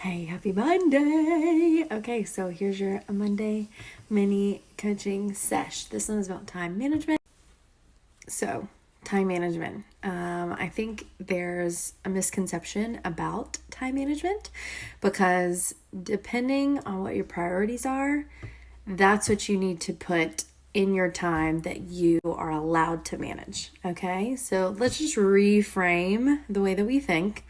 Hey, happy Monday. Okay, so here's your Monday mini coaching sesh. This one is about time management. So, time management. I think there's a misconception about time management because depending on what your priorities are, that's what you need to put in your time that you are allowed to manage. Okay, so let's just reframe the way that we think.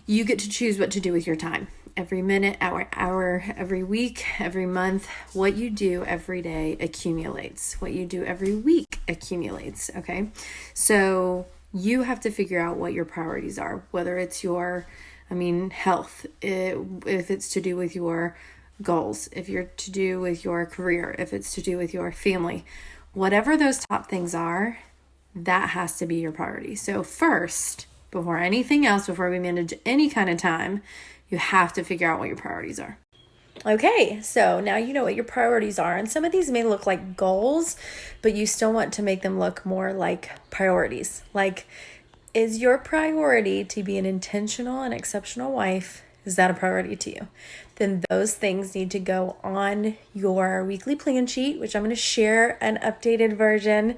You get to choose what to do with your time. Every minute, hour, every week, every month, what you do every day accumulates. What you do every week accumulates, okay? So you have to figure out what your priorities are, whether it's your, health, if it's to do with your goals, if you're to do with your career, if it's to do with your family. Whatever those top things are, that has to be your priority. So first, before anything else, before we manage any kind of time, you have to figure out what your priorities are. Okay, so now you know what your priorities are. And some of these may look like goals, but you still want to make them look more like priorities. Like, is your priority to be an intentional and exceptional wife? Is that a priority to you? Then those things need to go on your weekly plan sheet, which I'm going to share an updated version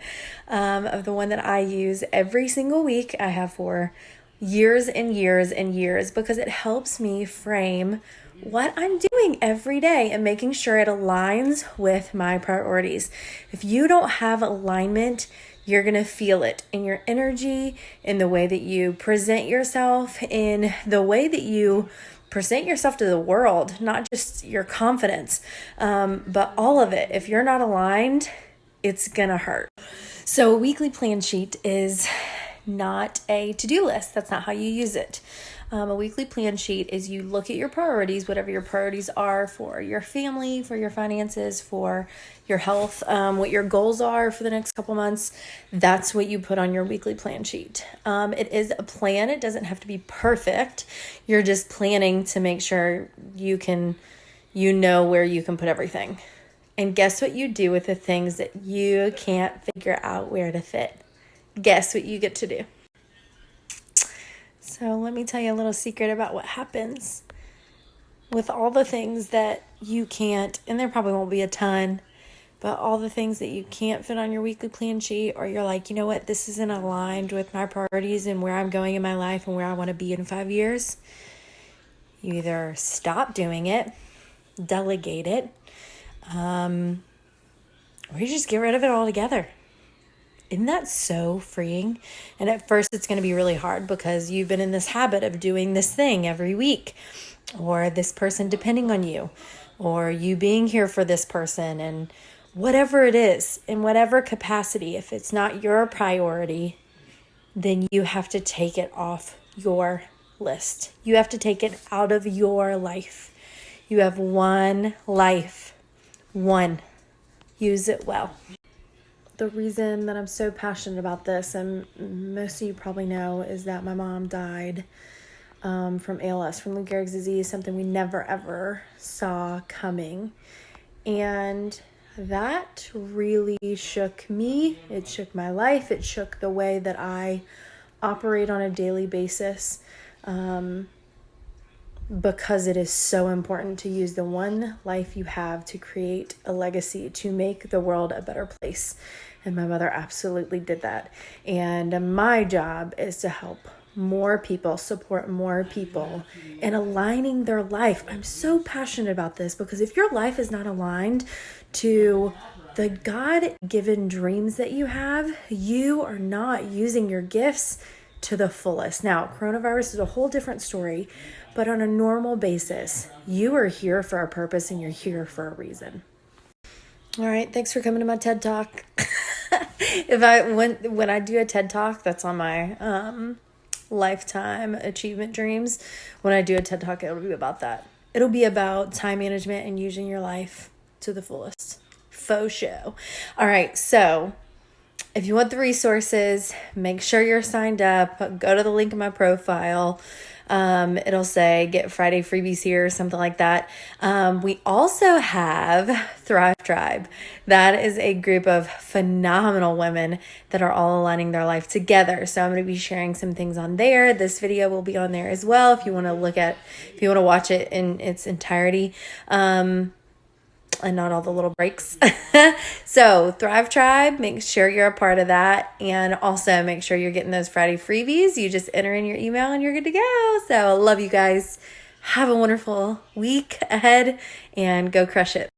of the one that I use every single week. I have for years and years and years because it helps me frame what I'm doing every day and making sure it aligns with my priorities. If you don't have alignment, you're going to feel it in your energy, in the way that you present yourself, in the way that you present yourself to the world, not just your confidence, but all of it. If you're not aligned, it's going to hurt. So a weekly plan sheet is not a to-do list. That's not how you use it. A weekly plan sheet is you look at your priorities, whatever your priorities are for your family, for your finances, for your health, what your goals are for the next couple months. That's what you put on your weekly plan sheet. It is a plan. It doesn't have to be perfect. You're just planning to make sure you know where you can put everything. And guess what you do with the things that you can't figure out where to fit? Guess what you get to do? So let me tell you a little secret about what happens with all the things that you can't, and there probably won't be a ton, but all the things that you can't fit on your weekly plan sheet, or you're like, you know what, this isn't aligned with my priorities and where I'm going in my life and where I want to be in 5 years. You either stop doing it, delegate it, or you just get rid of it altogether. Isn't that so freeing? And at first it's going to be really hard because you've been in this habit of doing this thing every week, or this person depending on you, or you being here for this person, and whatever it is, in whatever capacity. If it's not your priority, then you have to take it off your list. You have to take it out of your life. You have one life. One. Use it well. The reason that I'm so passionate about this, and most of you probably know, is that my mom died from ALS, from Lou Gehrig's disease, something we never ever saw coming. And that really shook me. It shook my life. It shook the way that I operate on a daily basis, because it is so important to use the one life you have to create a legacy, to make the world a better place. And my mother absolutely did that. And my job is to help more people, support more people in aligning their life. I'm so passionate about this because if your life is not aligned to the God-given dreams that you have, you are not using your gifts to the fullest. Now, coronavirus is a whole different story, but on a normal basis, you are here for a purpose and you're here for a reason. All right, thanks for coming to my TED Talk. When I do a TED Talk, that's on my lifetime achievement dreams. When I do a TED Talk, it'll be about that. It'll be about time management and using your life to the fullest. Faux show. All right, so if you want the resources, make sure you're signed up. Go to the link in my profile. It'll say get Friday freebies here or something like that. We also have Thrive Tribe. That is a group of phenomenal women that are all aligning their life together. So I'm going to be sharing some things on there. This video will be on there as well if you want to watch it in its entirety. And not all the little breaks. So Thrive Tribe, make sure you're a part of that. And also make sure you're getting those Friday freebies. You just enter in your email and you're good to go. So I love you guys. Have a wonderful week ahead and go crush it.